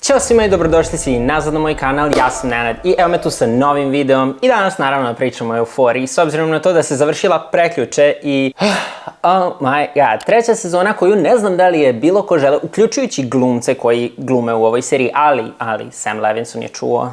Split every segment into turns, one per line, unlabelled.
Ćao svima i dobrodošli svi nazad na moj kanal, ja sam Nenad i evo me tu sa novim videom i danas naravno pričamo o Euforiji s obzirom na to da se završila prekjuče i oh my god, treća sezona koju ne znam da li je bilo ko žele, uključujući glumce koji glume u ovoj seriji, ali Sam Levinson je čuo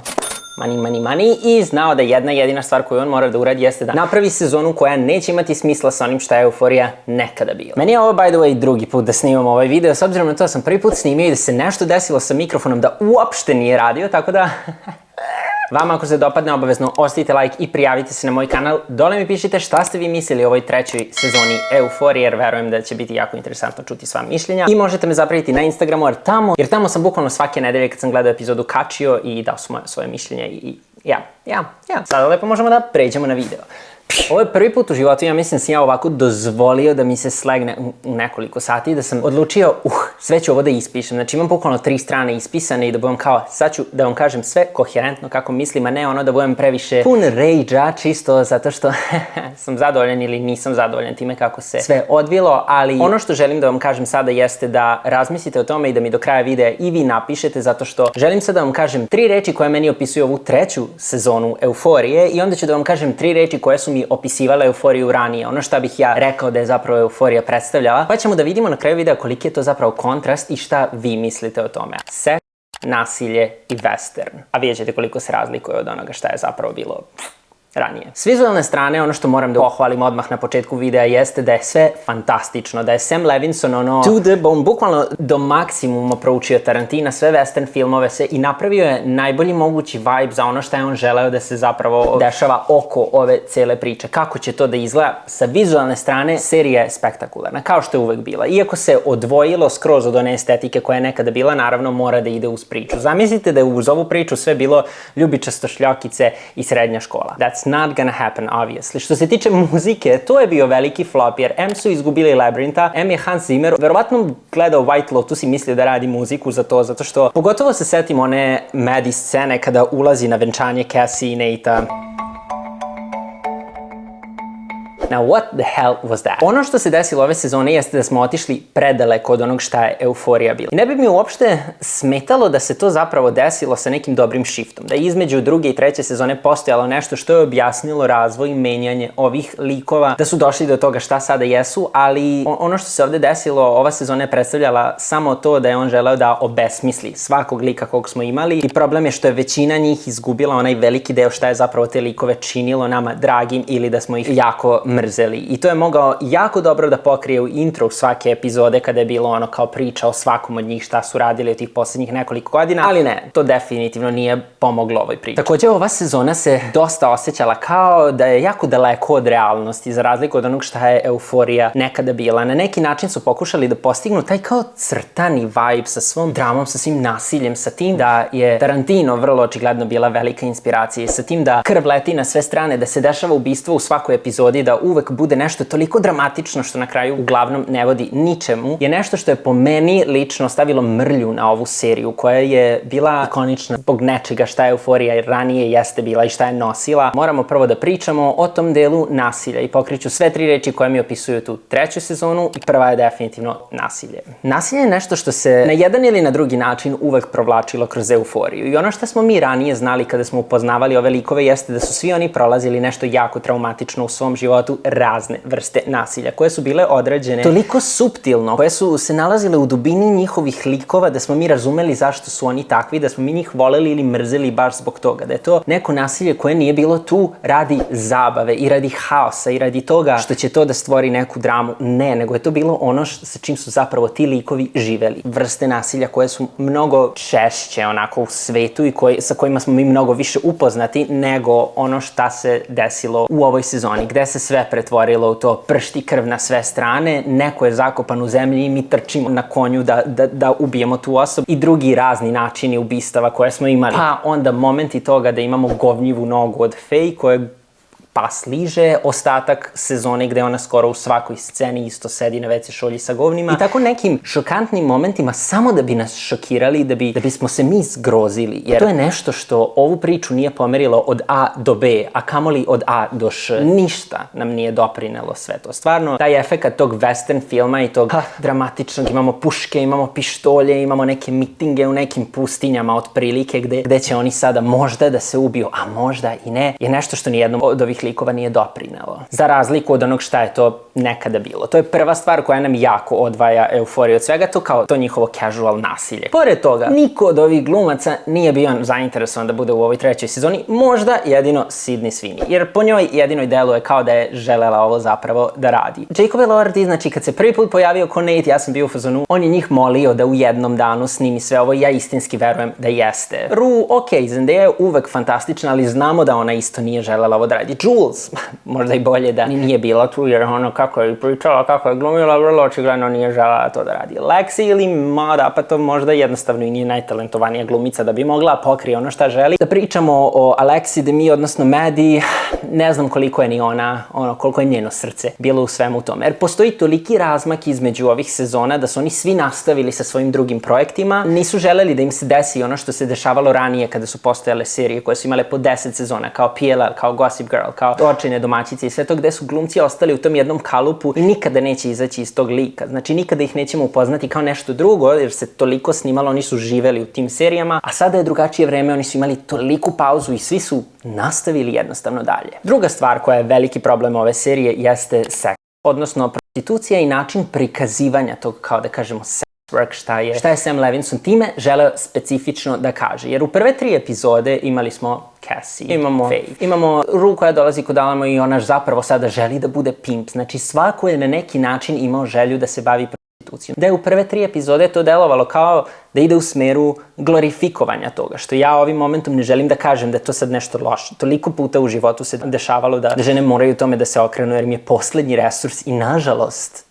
money i znao da jedna jedina stvar koju on mora da uradi jeste da napravi sezonu koja neće imati smisla sa onim šta je Euforija nekada bila. Meni je ovo by the way drugi put da snimam ovaj video, s obzirom na to da sam prvi put snimio i da se nešto desilo sa mikrofonom da uopšte nije radio, tako da vama ako se dopadne obavezno ostavite like i prijavite se na moj kanal. Dole mi pišite šta ste vi mislili o ovoj trećoj sezoni Euforije jer verujem da će biti jako interesantno čuti sva mišljenja. I možete me zapratiti na Instagramu jer tamo sam bukvalno svake nedelje kad sam gledao epizodu kačio i dao svoje mišljenje i Sada lepo možemo da pređemo na video. Ovo je prvi put u životu, ja mislim sam ja ovako dozvolio da mi se slegne u nekoliko sati i da sam odlučio, sve ću ovo da ispišem. Znači imam bukvalno 3 strane ispisane i da budem kao, sad ću da vam kažem sve koherentno kako mislim, a ne ono da budem previše pun rage-a čisto zato što sam zadovoljan ili nisam zadovoljan time kako se sve odvilo, ali ono što želim da vam kažem sada jeste da razmislite o tome i da mi do kraja videa i vi napišete zato što želim sad da vam kažem 3 reči koje meni opisuju ovu treću sezonu Euforije i onda ću da vam kažem 3 reči koje su mi opisivala Euforiju ranije, ono šta bih ja rekao da je zapravo Euforija predstavljala, pa ćemo da vidimo na kraju videa koliki je to zapravo kontrast i šta vi mislite o tome. Seks, nasilje i western. A vidjet ćete koliko se razlikuje od onoga šta je zapravo bilo ranije. S vizualne strane, ono što moram da pohvalim odmah na početku videa jeste da je sve fantastično, da je Sam Levinson to the bone, bukvalno do maksimuma proučio Tarantina, sve western filmove se i napravio je najbolji mogući vibe za ono što je on želeo da se zapravo dešava oko ove cele priče. Kako će to da izgleda? Sa vizualne strane, serija je spektakularna, kao što je uvek bila. Iako se odvojilo skroz od one estetike koja je nekada bila, naravno mora da ide uz priču. Zamislite da je uz ovu priču sve bilo ljubičasto šljokice i srednja škola. That's not gonna happen, obviously. Što se tiče muzike, to je bio veliki flop, jer M su izgubili Labirintha, M je Hans Zimmer, verovatno gledao White Lotus i mislio da radi muziku za to, zato što, pogotovo se setim one Maddie scene kada ulazi na venčanje Cassie i Natea. Now, what the hell was that? Ono što se desilo ove sezone jeste da smo otišli predaleko od onog šta je Euforija bila. I ne bi mi uopšte smetalo da se to zapravo desilo sa nekim dobrim shiftom. Da je između druge i treće sezone postojalo nešto što je objasnilo razvoj i menjanje ovih likova, da su došli do toga šta sada jesu, ali ono što se ovde desilo, ova sezona je predstavljala samo to da je on želeo da obesmisli svakog lika kog smo imali i problem je što je većina njih izgubila onaj veliki deo šta je zapravo te likove činilo nama dragim ili da smo ih jako mrzeli. I to je mogao jako dobro da pokrije u intro svake epizode kada je bilo ono kao priča o svakom od njih šta su radili od tih poslednjih nekoliko godina, ali ne, to definitivno nije pomoglo ovoj priči. Takođe ova sezona se dosta osjećala kao da je jako daleko od realnosti za razliku od onog šta je Euforija nekada bila. Na neki način su pokušali da postignu taj kao crtani vibe sa svom dramom, sa svim nasiljem, sa tim da je Tarantino vrlo očigledno bila velika inspiracija i sa tim da krv leti na sve strane, da se dešava ubistvo u svakoj epizodi, da uvek bude nešto toliko dramatično što na kraju uglavnom ne vodi ničemu, je nešto što je po meni lično stavilo mrlju na ovu seriju koja je bila ikonična zbog nečega šta je Euforija ranije jeste bila i šta je nosila. Moramo prvo da pričamo o tom delu nasilja i pokriću sve 3 reči koje mi opisuju tu treću sezonu i prva je definitivno nasilje. Nasilje je nešto što se na jedan ili na drugi način uvek provlačilo kroz Euforiju i ono što smo mi ranije znali kada smo upoznavali ove likove jeste da su svi oni prolazili nešto jako traumatično u svom životu, razne vrste nasilja koje su bile odrađene toliko suptilno, koje su se nalazile u dubini njihovih likova da smo mi razumeli zašto su oni takvi, da smo mi njih voleli ili mrzeli baš zbog toga, da je to neko nasilje koje nije bilo tu radi zabave i radi haosa i radi toga što će to da stvori neku dramu, ne, nego je to bilo ono sa čim su zapravo ti likovi živeli. Vrste nasilja koje su mnogo češće onako u svetu i sa kojima smo mi mnogo više upoznati nego ono šta se desilo u ovoj sezoni, gde se sve pretvorilo u to pršti krv na sve strane, neko je zakopan u zemlji i mi trčimo na konju da ubijemo tu osobu i drugi razni načini ubistava koje smo imali. Pa onda momenti toga da imamo govnjivu nogu od Faye koja je pas liže, ostatak sezone gde ona skoro u svakoj sceni isto sedi na WC šolji sa govnima i tako nekim šokantnim momentima samo da bi nas šokirali, da bismo se mi zgrozili, jer to je nešto što ovu priču nije pomerilo od A do B, a kamoli od A do Š. Ništa nam nije doprinelo sve to. Stvarno, taj efekat tog western filma i tog dramatičnog, imamo puške, imamo pištolje, imamo neke mitinge u nekim pustinjama otprilike gde će oni sada možda da se ubiju, a možda i ne, je nešto što nijednom od ovih likova nije doprinelo. Za razliku od onog šta je to nekada bilo. To je prva stvar koja nam jako odvaja euforiju od svega, to kao to njihovo casual nasilje. Pored toga, niko od ovih glumaca nije bio zainteresovan da bude u ovoj trećoj sezoni, možda jedino Sydney Sweeney, jer po njoj jedino deluje kao da je želela ovo zapravo da radi. Jacob Elordi, znači kad se prvi put pojavio ko Nate, ja sam bio u fazonu, on je njih molio da u jednom danu snimi sve ovo i ja istinski verujem da jeste. Rue, okej, Zendaya je uvek fantastična, ali znamo da ona isto nije želela ovo da radi. Jules, možda i bolje da nije bila tu, jer ono kako je pričala, kako je glumila, vrlo očigledno nije želela to da radi. Lexi ili Mada, pa to možda jednostavno i nije najtalentovanija glumica da bi mogla pokrije ono šta želi. Da pričamo o Alexi, Demi, odnosno Maddie, ne znam koliko je ni ona, koliko je njeno srce bilo u svemu tome. Jer postoji toliki razmak između ovih sezona da su oni svi nastavili sa svojim drugim projektima. Nisu želeli da im se desi ono što se dešavalo ranije kada su postojale serije koje su imale po 10 sezona, kao PLL, kao Gossip Girl, kao Očajne domaćice i sve to, gde su glumci ostali u tom jednom kalupu i nikada neće izaći iz tog lika. Znači nikada ih nećemo upoznati kao nešto drugo, jer se toliko snimalo, oni su živeli u tim serijama, a sada je drugačije vreme, oni su imali toliku pauzu i svi su nastavili jednostavno dalje. Druga stvar koja je veliki problem ove serije jeste seks, odnosno prostitucija i način prikazivanja tog, kao da kažemo, sex work, šta je Sam Levinson time želeo specifično da kaže. Jer u prve 3 epizode imali smo Cassie, imamo Faye, imamo Rue koja dolazi kod Alamo i ona zapravo sada želi da bude pimp. Znači svako je na neki način imao želju da se bavi prostitucijom. Da je u prve 3 epizode to delovalo kao da ide u smeru glorifikovanja toga, što ja ovim momentom ne želim da kažem da je to sad nešto loše. Toliko puta u životu se dešavalo da žene moraju tome da se okrenu jer im je poslednji resurs i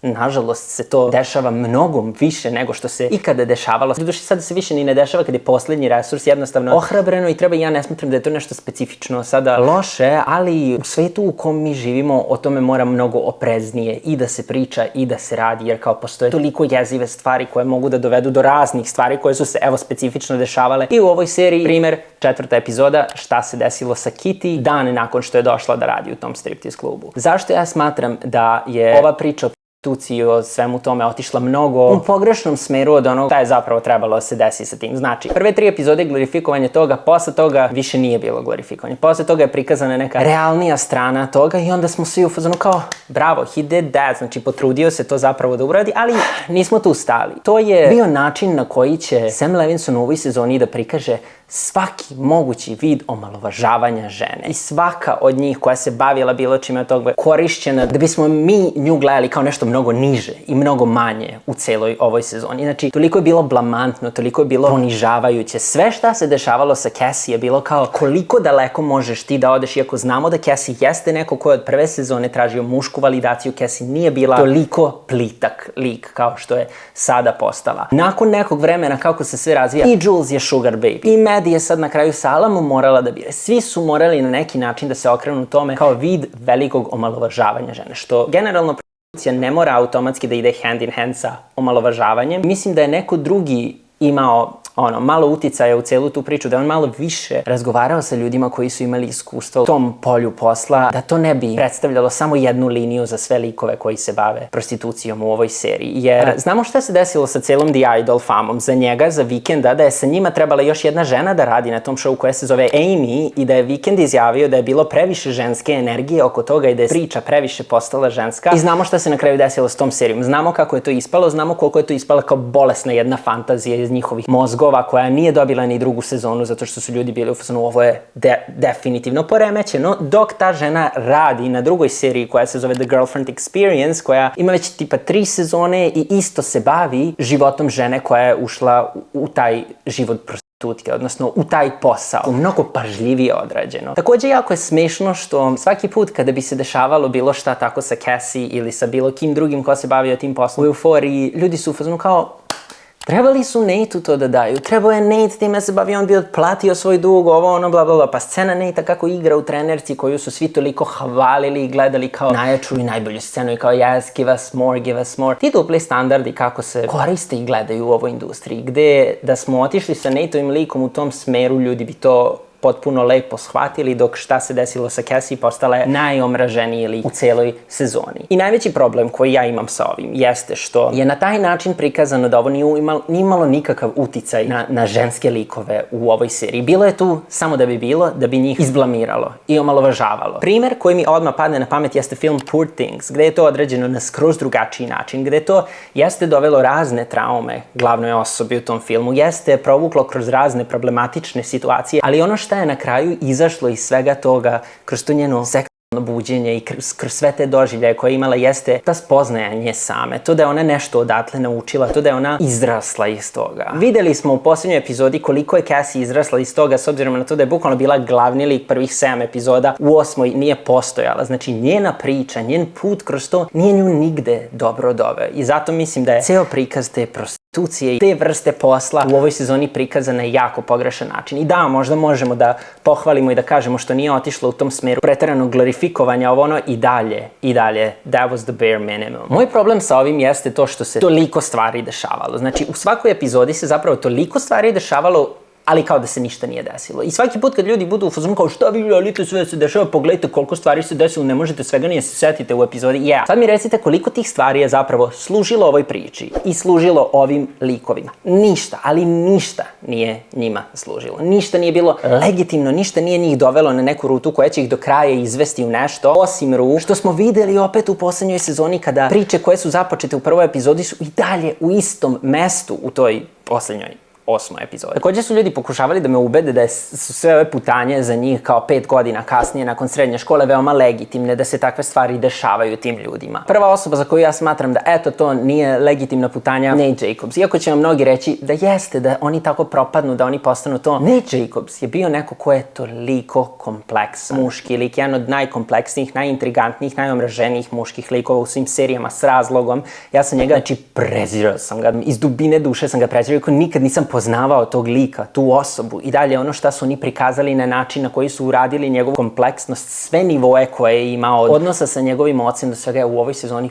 nažalost se to dešava mnogo više nego što se ikada dešavalo. Doduše sada se više ni ne dešava kad je poslednji resurs jednostavno ohrabreno i treba, ja ne smatram da je to nešto specifično sada loše, ali u svetu u kom mi živimo o tome mora mnogo opreznije i da se priča i da se radi, jer kao postoje toliko jezive stvari koje mogu da dovedu do raznih stvari koje su se evo specifično dešavale i u ovoj seriji. Primer, 4. epizoda, šta se desilo sa Kitty dan nakon što je došla da radi u tom striptease klubu. Zašto ja smatram da je ova priča o prostituciji o svemu tome otišla mnogo u pogrešnom smeru od onog šta je zapravo trebalo da se desi sa tim. Znači, prve 3 epizode je glorifikovanje toga, posle toga više nije bilo glorifikovanje. Posle toga je prikazana neka realnija strana toga i onda smo svi u fazonu kao bravo, he did that, znači potrudio se to zapravo da uradi, ali nismo tu stali. To je bio način na koji će Sam Levinson u ovoj sezoni da prikaže svaki mogući vid omalovažavanja žene. I svaka od njih koja se bavila bilo čime od toga korišćena da bismo mi nju gledali kao nešto mnogo niže i mnogo manje u celoj ovoj sezoni. Znači, toliko je bilo blamantno, toliko je bilo ponižavajuće. Sve šta se dešavalo sa Cassie je bilo kao koliko daleko možeš ti da odeš, iako znamo da Cassie jeste neko ko je od prve sezone tražio mušku validaciju. Cassie nije bila toliko plitak lik kao što je sada postala. Nakon nekog vremena kako se sve razvija, i Jules je sugar baby, i Maddie je sad na kraju sa Alamom morala da bire. Svi su morali na neki način da se okrenu tome kao vid velikog omalovažavanja žene, što generalno prostitucija ne mora automatski da ide hand in hand sa omalovažavanjem. Mislim da je neko drugi imao malo uticaja u celu tu priču, da je on malo više razgovarao sa ljudima koji su imali iskustva u tom polju posla, da to ne bi predstavljalo samo jednu liniju za sve likove koji se bave prostitucijom u ovoj seriji. Jer znamo šta se desilo sa celom The Idol famom. Za njega, za Vikenda, da je sa njima trebala još jedna žena da radi na tom show koja se zove Amy i da je Vikend izjavio da je bilo previše ženske energije oko toga i da je priča previše postala ženska. I znamo šta se na kraju desilo s tom serijom. Znamo kako je to ispalo, znamo koliko je to ispala kao bolesna jedna fantazija iz njihovih mozgova koja nije dobila ni drugu sezonu zato što su ljudi bili u fazonu ovo je definitivno poremećeno, dok ta žena radi na drugoj seriji koja se zove The Girlfriend Experience, koja ima već tipa 3 sezone i isto se bavi životom žene koja je ušla u taj život prostitutke, odnosno u taj posao. Mnogo pažljivije odrađeno. Takođe, jako je smešno što svaki put kada bi se dešavalo bilo šta tako sa Cassie ili sa bilo kim drugim ko se bavio tim poslom u euforiji, ljudi su u fazonu kao Trebali su Nate-u to da daju. Trebao je Nate time se bavi, on bi otplatio svoj dug, ovo ono, bla bla bla. Pa scena Nate-a kako igra u trenerci koju su svi toliko hvalili i gledali kao najjaču i najbolju scenu i kao yes, give us more, give us more. Ti dupli standardi kako se koriste i gledaju u ovoj industriji, gde da smo otišli sa Nate-ovim likom u tom smeru, ljudi bi to potpuno lepo shvatili, dok šta se desilo sa Cassie postala je najomraženiji lik u celoj sezoni. I najveći problem koji ja imam sa ovim jeste što je na taj način prikazano da ovo nije imalo nikakav uticaj na ženske likove u ovoj seriji. Bilo je tu samo da bi bilo, da bi njih izblamiralo i omalovažavalo. Primer koji mi odmah padne na pamet jeste film Poor Things, gde je to određeno na skroz drugačiji način, gde to jeste dovelo razne traume glavnoj osobi u tom filmu, jeste provuklo kroz razne problematične situacije, ali ono što je na kraju izašlo iz svega toga kroz to njeno seksualno buđenje i kroz sve te doživljaje koje je imala jeste ta spoznajanje same, to da je ona nešto odatle naučila, to da je ona izrasla iz toga. Videli smo u posljednjoj epizodi koliko je Cassie izrasla iz toga, s obzirom na to da je bukvalno bila glavni lik prvih 7 epizoda, u 8. nije postojala. Znači njena priča, njen put kroz to nije nju nigde dobro doveo i zato mislim da je ceo prikaz te prostitucije i te vrste posla u ovoj sezoni prikazana na jako pogrešan način. I da, možda možemo da pohvalimo i da kažemo što nije otišlo u tom smeru preteranog glorifikovanja ovo ono i dalje, that was the bare minimum. Moj problem sa ovim jeste to što se toliko stvari dešavalo. Znači u svakoj epizodi se zapravo toliko stvari dešavalo, ali kao da se ništa nije desilo. I svaki put kad ljudi budu u fazonu kao šta vi želite sve se dešava, pogledajte koliko stvari se desilo, ne možete svega nije se setite u epizodi. Sad mi recite koliko tih stvari je zapravo služilo ovoj priči i služilo ovim likovima. Ništa, ali ništa nije njima služilo. Ništa nije bilo legitimno, ništa nije njih dovelo na neku rutu koja će ih do kraja izvesti u nešto, osim Ru, što smo videli opet u poslednjoj sezoni kada priče koje su započete u prvoj epizodi su i dalje u istom mestu u toj poslednjoj 8. epizode. Također su ljudi pokušavali da me ubede da su sve ove putanje za njih kao 5 godina kasnije nakon srednje škole veoma legitimne, da se takve stvari dešavaju tim ljudima. Prva osoba za koju ja smatram da eto to nije legitimna putanja, Nate Jacobs. Iako će vam mnogi reći da jeste, da oni tako propadnu, da oni postanu to. Nate Jacobs je bio neko ko je toliko kompleksan muški lik, jedan od najkompleksnijih, najintrigantnijih, najomraženijih muških likova u svim serijama s razlogom. Ja sam njega, znači prezirao sam ga, iz dubine duše sam ga prezirao, ko nikad nisam poznavao tog lika, tu osobu i dalje ono što su oni prikazali na način na koji su uradili njegovu kompleksnost, sve nivoe koje je imao, od odnosa sa njegovim ocem do svega je u ovoj sezoni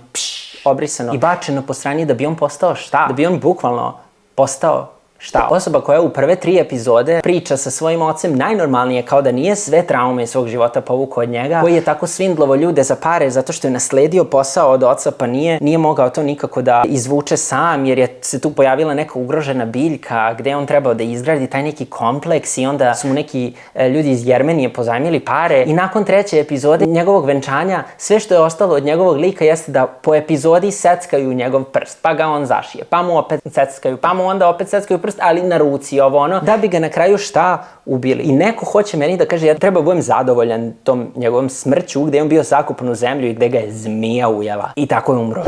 obrisano i bačeno po strani da bi on postao šta? Da bi on bukvalno postao šta? Osoba koja u prve 3 epizode priča sa svojim ocem najnormalnije, kao da nije sve traume iz svog života povukao od njega, koji je tako svindlovo ljude za pare zato što je nasledio posao od oca pa nije mogao to nikako da izvuče sam jer je se tu pojavila neka ugrožena biljka gde je on trebao da izgradi taj neki kompleks i onda su mu neki ljudi iz Jermenije pozajmili pare i nakon 3. epizode njegovog venčanja sve što je ostalo od njegovog lika jeste da po epizodi seckaju njegov prst, pa ga on zašije, pa mu opet seckaju, pa mu onda opet seckaju prst, ali na ruci ovo ono, da bi ga na kraju šta ubili. I neko hoće meni da kaže ja treba budem zadovoljan tom njegovom smrću gde je on bio zakupan u zemlju i gde ga je zmija ujela. I tako je umro.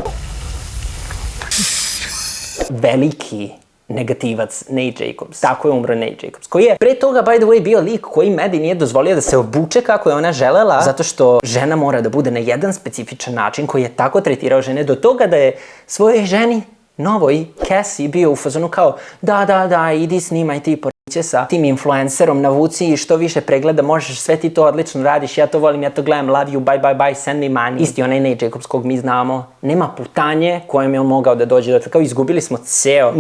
Veliki negativac Nate Jacobs. Tako je umro Nate Jacobs. Koji je pre toga, by the way, bio lik koji Maddie nije dozvolio da se obuče kako je ona želela, zato što žena mora da bude na jedan specifičan način koji je tako tretirao žene do toga da je svojoj ženi novoj Cassie bio u fazonu kao da, idi snimaj ti poriće sa tim influencerom, navuci i što više pregleda možeš, sve ti to odlično radiš, ja to volim, ja to gledam, love you, bye, send me money. Isti onaj Nate Jacobs kog mi znamo, nema putanje kojem je on mogao da dođe, dakle kao izgubili smo ceo,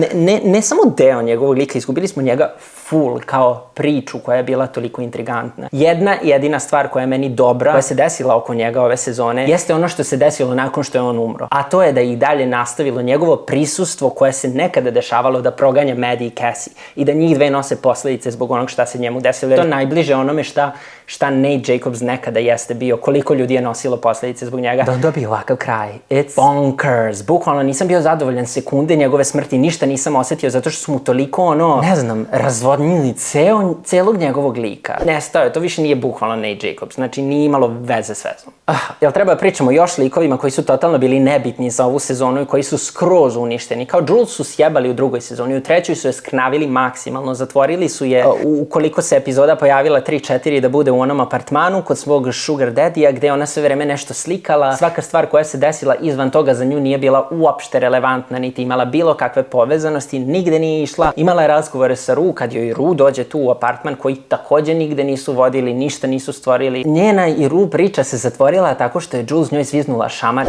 ne samo deo njegovog lika, izgubili smo njega full, kao priču koja je bila toliko intrigantna. Jedna jedina stvar koja je meni dobra, koja se desila oko njega ove sezone, jeste ono što se desilo nakon što je on umro. A to je da je i dalje nastavilo njegovo prisustvo koje se nekada dešavalo da proganja Maddie i Cassie i da njih dve nose posledice zbog onog šta se njemu desilo. To je najbliže onome šta Nate Jacobs nekada jeste bio, koliko ljudi je nosilo posledice zbog njega. Da on dobije ovakav kraj. It's bonkers. Bukvalno nisam bio zadovoljan sekunde njegove smrti, ništa nisam osetio zato što su mu toliko razvodnili odnijeli celog njegovog lika. Nestao je, to više nije bukvalno Nate Jacobs, znači nije imalo veze s vezom. Jel treba da pričamo još likovima koji su totalno bili nebitni za ovu sezonu i koji su skroz uništeni? Kao Jules su sjebali u drugoj sezoni, u trećoj su je sknavili maksimalno, zatvorili su je ukoliko se epizoda pojavila 3-4 da bude u onom apartmanu kod svog sugar daddy-a gde ona sve vreme nešto slikala. Svaka stvar koja se desila izvan toga za nju nije bila uopšte relevantna, niti imala bilo kakve povezanosti, nigde nije išla. Imala je razgovore sa Ru kad joj Ru dođe tu u apartman koji takođe nigde nisu vodili, ništa nisu stvorili. Njena i Ru priča se zatvorila tako što je Jules njoj zviznula šamar.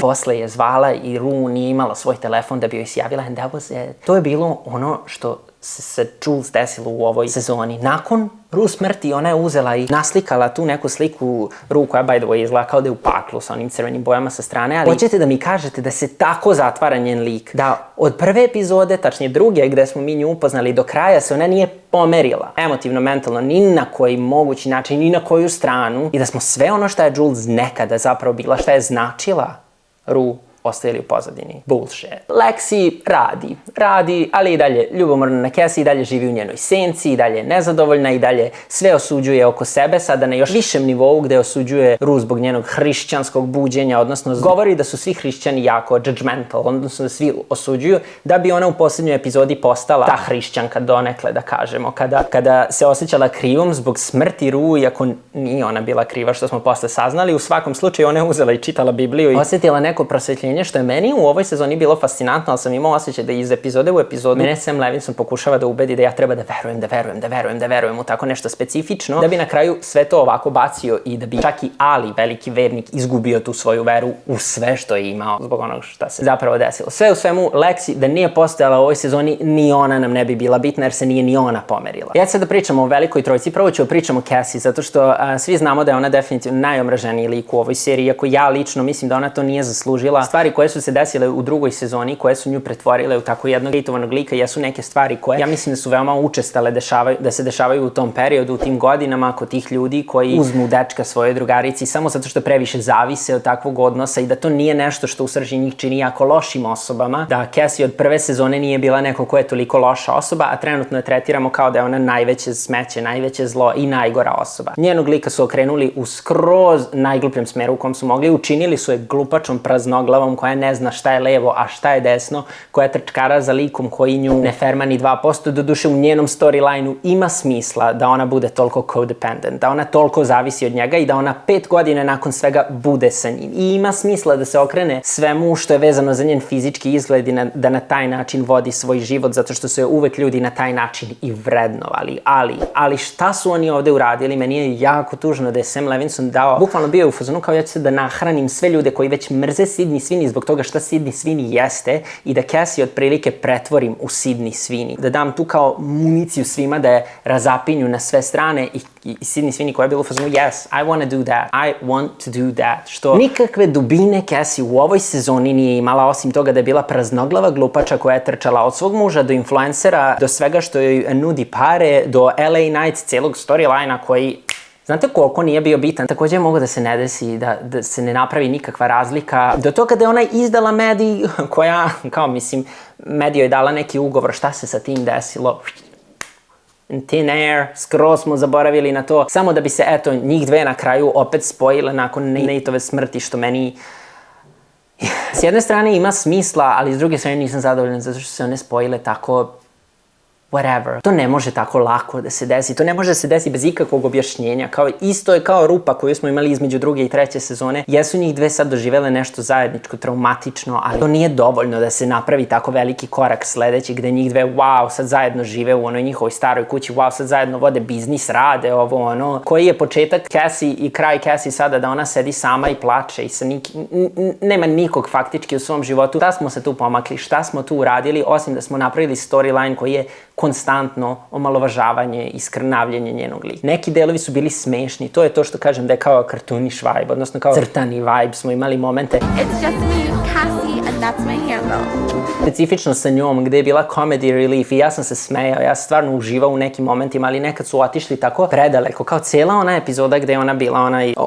Posle je zvala i Ru nije imala svoj telefon da bi joj sjavila and that was it. To je bilo ono što se Jules desilo u ovoj sezoni. Nakon Ru smrti ona je uzela i naslikala tu neku sliku Ru koja by the way izgleda kao da je u paklu sa onim crvenim bojama sa strane, ali hoćete da mi kažete da se tako zatvara njen lik, da od prve epizode, tačnije druge gde smo mi nju upoznali do kraja se ona nije pomerila emotivno, mentalno, ni na koji mogući način, ni na koju stranu i da smo sve ono što je Jules nekada zapravo bila, šta je značila Ru, ostavili u pozadini. Bullshit. Lexi radi, ali i dalje ljubomorna na Cassie, i dalje živi u njenoj senci, i dalje je nezadovoljna, i dalje sve osuđuje oko sebe, sada na još višem nivou gde osuđuje Ru zbog njenog hrišćanskog buđenja, odnosno govori da su svi hrišćani jako judgmental, odnosno da svi osuđuju, da bi ona u posljednjoj epizodi postala ta hrišćanka donekle, da kažemo, kada se osjećala krivom zbog smrti Ru, iako nije ona bila kriva, što smo posle saznali, u svakom slučaju ona je uzela i čitala Bibliju i osjetila neko prosvetljenje, što je meni u ovoj sezoni bilo fascinantno, ali sam imao osjećaj da iz epizode u epizodu mene Sam Levinson pokušava da ubedi da ja treba da verujem u tako nešto specifično, da bi na kraju sve to ovako bacio i da bi čak i Ali, veliki vernik, izgubio tu svoju veru u sve što je imao zbog onog šta se zapravo desilo. Sve u svemu, Lexi, da nije postojala u ovoj sezoni, ni ona nam ne bi bila bitna jer se nije ni ona pomerila. Ja sad da pričamo o velikoj trojci, prvo ću pričamo o Cassie, zato što svi znamo da je ona definitivno najomraženiji lik u ovoj seriji, iako ja lično mislim da ona to nije zaslužila. Stvari koje su se desile u drugoj sezoni, koje su nju pretvorile u tako jednog hejtovanog lika, jesu neke stvari koje ja mislim da su veoma učestale da se dešavaju u tom periodu, u tim godinama, kod tih ljudi koji uzmu dečka svojoj drugarici samo zato što previše zavise od takvog odnosa i da to nije nešto što u srži njih čini jako lošim osobama, da Cassie od prve sezone nije bila neko ko je toliko loša osoba, a trenutno je tretiramo kao da je ona najveće smeće, najveće zlo i najgora osoba. Njenog lika su okrenuli u skroz najglupljem smeru u kom su mogli, učinili su je glupačom, praznoglavom, koja ne zna šta je levo, a šta je desno, koja trčkara za likom koji nju ne ferma ni 2%, doduše u njenom storyline-u ima smisla da ona bude toliko codependent, da ona toliko zavisi od njega i da ona 5 godina nakon svega bude sa njim. I ima smisla da se okrene svemu što je vezano za njen fizički izgled i da na taj način vodi svoj život, zato što su je uvek ljudi na taj način i vrednovali. Ali šta su oni ovde uradili? Meni je jako tužno da je Sam Levinson dao, bukvalno bio u fazonu kao ja ću se da nahranim sve ljude koji već mrze Sydney Sweeney zbog toga šta Sydney Sweeney jeste i da Cassie otprilike pretvorim u Sydney Sweeney. Da dam tu kao municiju svima da je razapinju na sve strane i Sydney Sweeney koja je bila u fazonu yes, I want to do that, I want to do that. Što nikakve dubine Cassie u ovoj sezoni nije imala, osim toga da je bila praznoglava glupača koja je trčala od svog muža do influencera, do svega što joj nudi pare, do LA Nights, celog storyline-a koji znate koliko nije bio bitan? Također mogu da se ne desi, da se ne napravi nikakva razlika. Do toga da je ona izdala Maddie, koja, kao mislim, Maddie joj dala neki ugovor, šta se sa tim desilo? Thin air, skroz smo zaboravili na to, samo da bi se, eto, njih dve na kraju opet spojile nakon Nateove smrti, što meni s jedne strane ima smisla, ali s druge strane nisam zadovoljan zato što se one spojile tako whatever. To ne može tako lako da se desi. To ne može da se desi bez ikakvog objašnjenja. Isto je kao rupa koju smo imali između druge i treće sezone. Jesu njih dve sad doživele nešto zajedničko, traumatično, ali to nije dovoljno da se napravi tako veliki korak sledeći gde njih dve, wow, sad zajedno žive u onoj njihovoj staroj kući, wow, sad zajedno vode biznis, rade ovo, ono. Koji je početak Cassie i kraj Cassie sada da ona sedi sama i plače i nema nikog faktički u svom životu. Šta smo se tu pomakli? Šta smo tu uradili? Osim da smo napravili storyline koji je konstantno omalovažavanje i skrnavljenje njenog lika. Neki delovi su bili smešni, to je to što kažem da je kao cartoonish vibe, odnosno kao crtani vibe, smo imali momente.
It's just me, Cassie, and that's my handle.
Specifično sa njom, gde je bila comedy relief i ja sam se smejao, ja sam stvarno uživao u nekim momentima, ali nekad su otišli tako predaleko, kao cijela ona epizoda gde je ona bila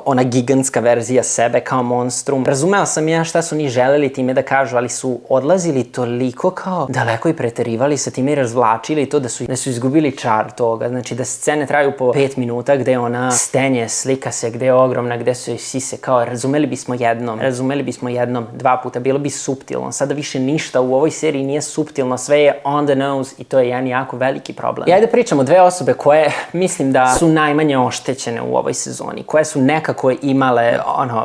ona gigantska verzija sebe kao monstrum. Razumeo sam ja šta su oni želeli time da kažu, ali su odlazili toliko kao daleko i preterivali sa time i razvlačili to da su izgubili čar toga. Znači da scene traju po 5 minuta gde ona stenje, slika se, gde je ogromna, gde su joj sise, kao razumeli bismo jednom, 2 puta, bilo bi suptilno. Sada više ništa u ovoj seriji nije suptilno, sve je on the nose i to je jedan jako veliki problem. I ajde pričamo 2 osobe koje mislim da su najmanje oštećene u ovoj sezoni, koje su nekako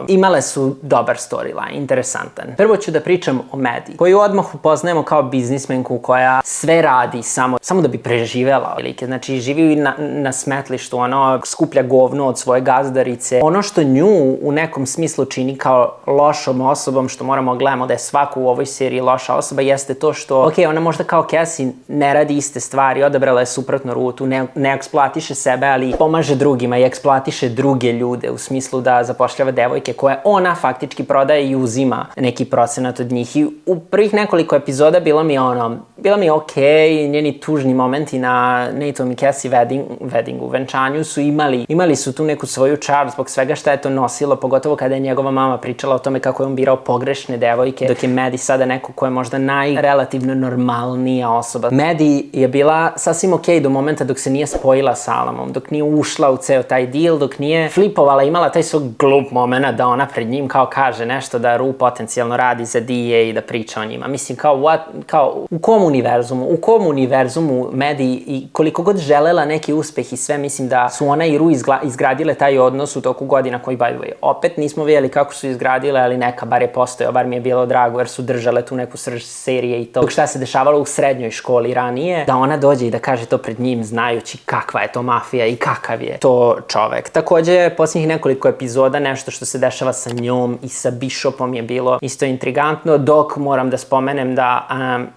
imale su dobar storyline, interesantan. Prvo ću da pričam o Maddie, koju odmah upoznajemo kao biznismenku koja sve radi samo da bi preživela. Znači živi na smetlištu, skuplja govno od svoje gazdarice. Ono što nju u nekom smislu čini kao lošom osobom, što moramo gledamo da je svako u ovoj seriji loša osoba, jeste to što, ona možda kao Cassie ne radi iste stvari, odabrala je suprotnu rutu, ne eksploatiše sebe, ali pomaže drugima i eksploatiše druge ljude u smislu da zapošljava devojke koje ona faktički prodaje i uzima neki procenat od njih. I u prvih nekoliko epizoda bilo mi okej, njeni tužni momenti na Nateom i Cassie weddingu, venčanju su imali su tu neku svoju čar zbog svega šta je to nosilo, pogotovo kada je njegova mama pričala o tome kako je on birao pogrešne devojke, dok je Maddie sada neko ko je možda najrelativno normalnija osoba. Maddie je bila sasvim okej do momenta dok se nije spojila sa Alamom, dok nije ušla u ceo taj deal, dok nije flipovala, imala taj svoj glup moment da ona pred njim kao kaže nešto da Ru potencijalno radi za DA i da priča o njima. Mislim, u kom univerzumu Maddie i koliko god želela neki uspeh i sve, mislim da su ona i Ru izgradile taj odnos u toku godina koji, by the way, opet nismo vidjeli kako su izgradile, ali neka bar je postojao, bar mi je bilo drago jer su držale tu neku srž serije i to. Dok šta se dešavalo u srednjoj školi ranije, da ona dođe i da kaže to pred njim znajući kakva je to mafija i kakav je to čovek. Takođe, posljednjih nekoliko epizoda, nešto što se dešava sa njom i sa Bishopom je bilo isto intrigantno, dok moram da spomenem da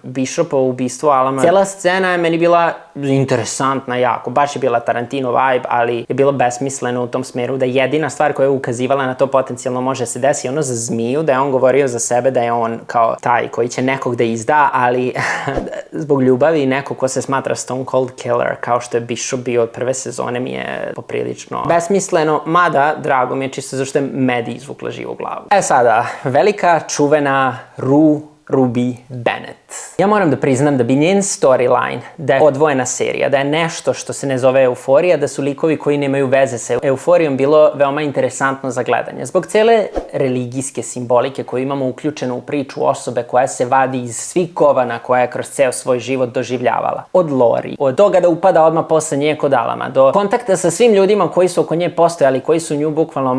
Bishopovo ubistvo Alama, cijela scena je meni bila interesantna jako, baš je bila Tarantino vibe, ali je bilo besmisleno u tom smeru da jedina stvar koja je ukazivala na to potencijalno može se desiti ono za zmiju, da je on govorio za sebe da je on kao taj koji će nekog da izda, ali zbog ljubavi neko ko se smatra Stone Cold Killer, kao što je Bishop bio od prve sezone, mi je poprilično besmisleno, mada drago mi je čisto zašto je Maddie izvukla živu glavu. Sada, velika čuvena Ruby Bennett. Ja moram da priznam da bi njen storyline, da je odvojena serija, da je nešto što se ne zove euforija, da su likovi koji nemaju veze sa euforijom bilo veoma interesantno za gledanje. Zbog cele religijske simbolike koju imamo uključenu u priču osobe koja se vadi iz svih govana koja je kroz ceo svoj život doživljavala. Od Lori, od toga da upada odmah posle nje kod Alama, do kontakta sa svim ljudima koji su oko nje postojali, koji su nju bukvalno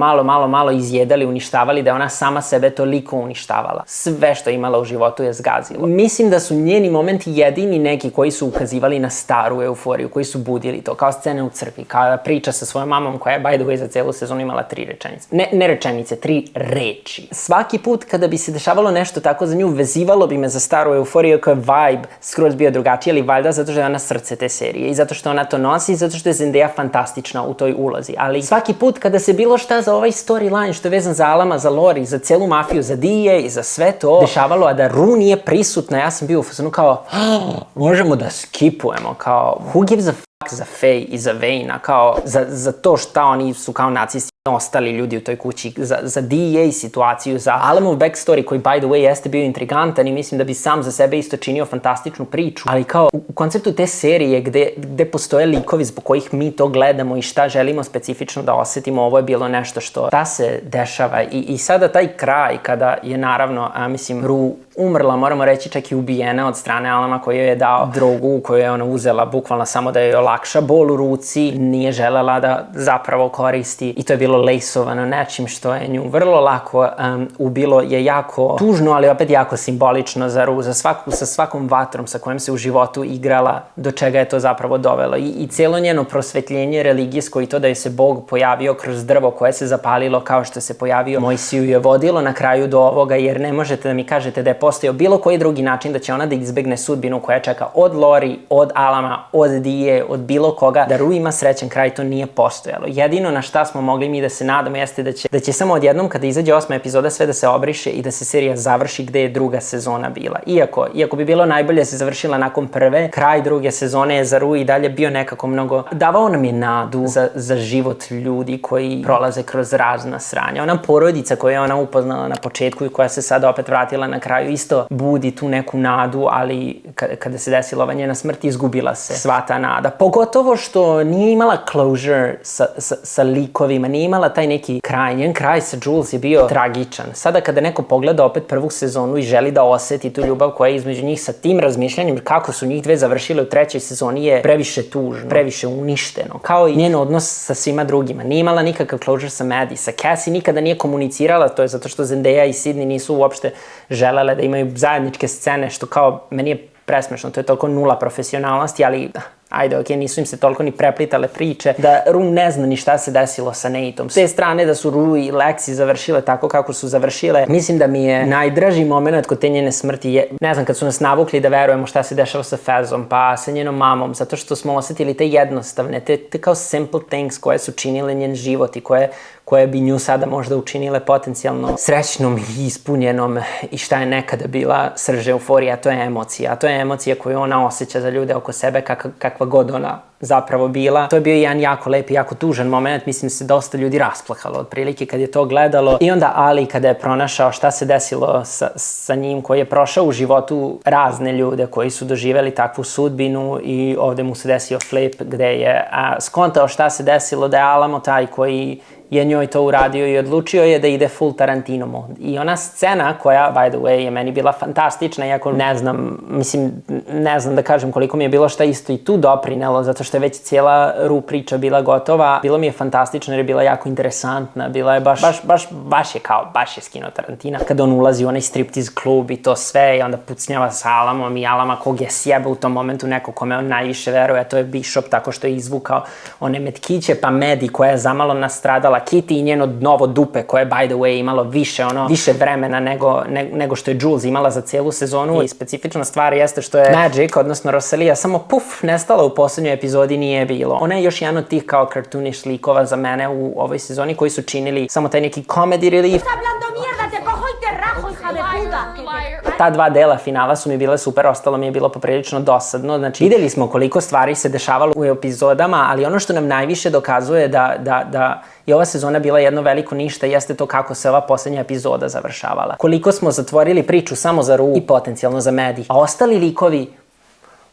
malo izjedali, uništavali, da je ona sama sebe toliko uništavala. Sve što je imala u životu je zgazilo. Mislim da su njeni momenti jedini neki koji su ukazivali na staru euforiju, koji su budili to, kao scene u crkvi, kao priča sa svojom mamom koja je, by the way, za celu sezonu imala 3 rečenice. Ne rečenice, 3 reči. Svaki put kada bi se dešavalo nešto tako za nju, vezivalo bi me za staru euforiju koja je vibe skroz bio drugačiji, ali valjda zato što je ona srce te serije i zato što ona to nosi i zato što je Zendaya fantastična u toj ulozi. Ali svaki put kada se bilo šta za ovaj storyline što je vezan za Alama, za Lori, za celu mafiju, za DA i za sve to dešavalo, a da Ru nije prisutna, ja sam bio u fazonu kao možemo da skipujemo, kao who gives a fuck za Faye i za Wayne-a, kao za to šta oni su kao nacisti ostali ljudi u toj kući, za DEA situaciju, za Alamov backstory koji, by the way, jeste bio intrigantan i mislim da bi sam za sebe isto činio fantastičnu priču, ali kao u konceptu te serije gde postoje likovi zbog kojih mi to gledamo i šta želimo specifično da osetimo, ovo je bilo nešto šta se dešava i sada taj kraj kada je naravno, mislim, Ru umrla, moramo reći čak i ubijena od strane Alama koji joj je dao drogu koju je ona uzela bukvalno samo da joj olakša bol u ruci, nije želela da zapravo koristi i to je bilo lejsovano nečim što je nju vrlo lako ubilo, je jako tužno, ali opet jako simbolično za Ru, sa svakom vatrom sa kojom se u životu igrala, do čega je to zapravo dovelo i cijelo njeno prosvetljenje religijsko i to da je se Bog pojavio kroz drvo koje se zapalilo kao što se pojavio Mojsiju je vodilo na kraju do ovoga, jer ne možete da mi kažete da je postojao bilo koji drugi način da će ona da izbegne sudbinu koja čeka od Lori, od Alama, od Dije, od bilo koga, da Rue ima srećan kraj, to nije postojalo. Jedino na šta smo mogli mi da se nadamo jeste da će samo odjednom kada izađe 8. epizoda sve da se obriše i da se serija završi gde je druga sezona bila. Iako bi bilo najbolje da se završila nakon prve, kraj druge sezone je za Rue i dalje bio nekako mnogo... Davao nam je nadu za život ljudi koji prolaze kroz razna sranja. Ona porodica koju je ona upoznala na početku i koja se sad opet vratila na kraju isto budi tu neku nadu, ali kada se desila ova njena smrt izgubila se sva ta nada. Pogotovo što nije imala closure sa likovima, nije imala taj neki kraj. Njen kraj sa Jules je bio tragičan. Sada kada neko pogleda opet prvu sezonu i želi da oseti tu ljubav koja je između njih sa tim razmišljanjem kako su njih dve završile u trećoj sezoni je previše tužno, previše uništeno. Kao i njen odnos sa svima drugima. Nije imala nikakav closure sa Maddie, sa Cassie nikada nije komunicirala, to je zato što Zendaya i Sydney nisu uopšte želele da imaju zajedničke scene, što kao meni je presmešno, to je toliko nula profesionalnosti, ali ajde, okej, nisu im se toliko ni preplitale priče, da Rue ne zna ni šta se desilo sa Nateom. S te strane da su Rue i Lexi završile tako kako su završile, mislim da mi je najdraži moment kod te njene smrti ne znam, kad su nas navukli da verujemo šta se dešava sa Fezom, pa sa njenom mamom, zato što smo osetili te jednostavne, te kao simple things koje su činile njen život i koje bi nju sada možda učinile potencijalno srećnom i ispunjenom i šta je nekada bila srž euforija, a to je emocija. A to je emocija koju ona osjeća za ljude oko sebe, kakva god ona zapravo bila. To je bio jedan jako lep i jako tužan moment, mislim se dosta ljudi rasplakalo otprilike kad je to gledalo. I onda Ali kada je pronašao šta se desilo sa njim, koji je prošao u životu razne ljude koji su doživeli takvu sudbinu i ovde mu se desio flip gde je skontao šta se desilo, da je Alamo taj koji je njoj to uradio i odlučio je da ide full Tarantino mod. I ona scena koja, by the way, je meni bila fantastična, iako ne znam da kažem koliko mi je bilo šta isto i tu doprinelo, zato što je već cijela Rue priča bila gotova. Bilo mi je fantastično jer je bila jako interesantna, bila je baš je skino Tarantina. Kada on ulazi u onaj striptease klub i to sve i onda pucnjava sa Alamom i Alama kog je sjeba u tom momentu neko kome on najviše veruje, a to je Bishop tako što je izvukao one metkiće, pa Maddie koja je zamalo nastradala, Kitty i njeno novo dupe koje je by the way imalo više vremena nego što je Jules imala za cijelu sezonu. I specifična stvar jeste što je Magic, odnosno Rosalia, samo nestala u poslednjoj epizodi, nije bilo. Ona je još jedan od tih kao cartoonish likova za mene u ovoj sezoni koji su činili samo taj neki comedy relief. Ta dva dela finala su mi bile super, ostalo mi je bilo poprilično dosadno. Znači, videli smo koliko stvari se dešavalo u epizodama, ali ono što nam najviše dokazuje da je ova sezona bila jedno veliko ništa jeste to kako se ova poslednja epizoda završavala. Koliko smo zatvorili priču samo za Rue i potencijalno za Maddie, a ostali likovi,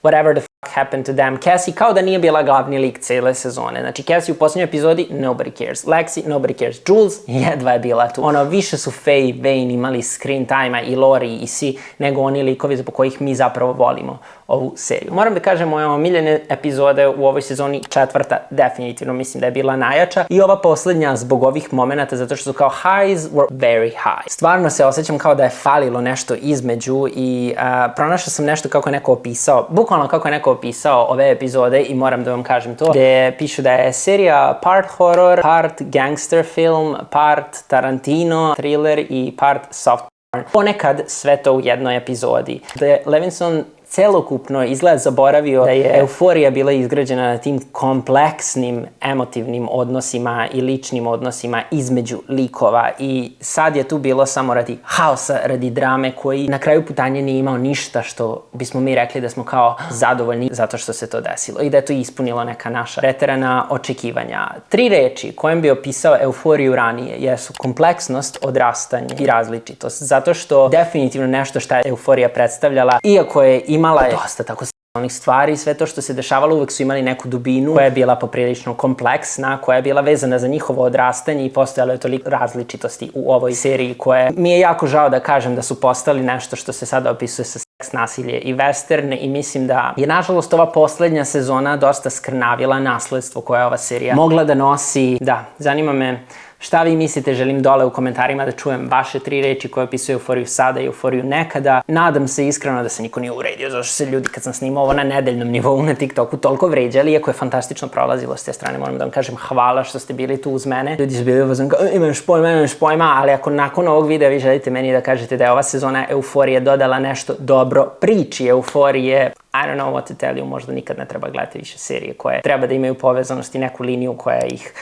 whatever the fuck happened to them. Cassie kao da nije bila glavni lik cele sezone. Znači, Cassie u posljednjoj epizodi, nobody cares. Lexi, nobody cares. Jules, jedva je bila tu. Više su Faye i Vane imali screen time-a i Lori i svi, nego oni likovi zbog kojih mi zapravo volimo ovu seriju. Moram da kažem, moje omiljene epizode u ovoj sezoni, četvrta, definitivno mislim da je bila najjača. I ova poslednja zbog ovih momenata, zato što su kao highs were very high. Stvarno se osjećam kao da je falilo nešto između i pronašao sam nešto kako je neko opisao, bukvalno kako je neko opisao ove epizode i moram da vam kažem to, gde pišu da je serija part horror, part gangster film, part Tarantino, thriller i part soft porn. Ponekad sve to u jednoj epizodi. Da je Levinson celokupno izgled zaboravio da je euforija bila izgrađena na tim kompleksnim emotivnim odnosima i ličnim odnosima između likova i sad je tu bilo samo radi haosa, radi drame koji na kraju putanja nije imao ništa što bismo mi rekli da smo kao zadovoljni zato što se to desilo i da je to ispunilo neka naša preterana očekivanja. 3 reči kojim bi opisao euforiju ranije jesu kompleksnost, odrastanje i različitost, zato što definitivno nešto šta je euforija predstavljala, iako je imala dosta tako onih stvari, sve to što se dešavalo uvek su imali neku dubinu koja je bila poprilično kompleksna, koja je bila vezana za njihovo odrastanje i postojalo je toliko različitosti u ovoj seriji koje mi je jako žao da kažem da su postali nešto što se sada opisuje sa seks, nasilje i western i mislim da je nažalost ova poslednja sezona dosta skrnavila nasledstvo koje je ova serija mogla da nosi. Da, zanima me Šta vi mislite, želim dole u komentarima da čujem vaše 3 reči koje opisuju euforiju sada i euforiju nekada. Nadam se iskreno da se niko nije uvredio, zato što se ljudi kad sam snimao ovo na nedeljnom nivou na TikToku toliko vređali, iako je fantastično prolazilo s te strane, moram da vam kažem hvala što ste bili tu uz mene. Ljudi su bili uvozom kao, imaš pojma, ali ako nakon ovog videa vi želite meni da kažete da je ova sezona euforije dodala nešto dobro priči euforije, I don't know what to tell you, možda nikad ne treba gledati više serije koje treba da imaju povezanost i neku liniju koja ih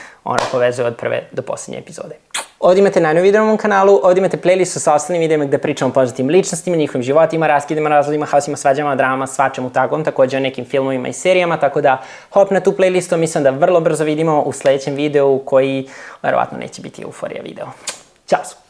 povezuje od prve do posljednje epizode. Ovdje imate najnovi video na mom kanalu, ovdje imate playlistu sa ostalim videima gde pričamo o poznatim ličnostima, njihovim životima, raskidima, razvodima, haosima, svađama, dramama, svačemu takvom, također o nekim filmovima i serijama, tako da hop na tu playlistu, mislim da vrlo brzo vidimo u sljedećem videu koji verovatno neće biti euforija video. Ćao!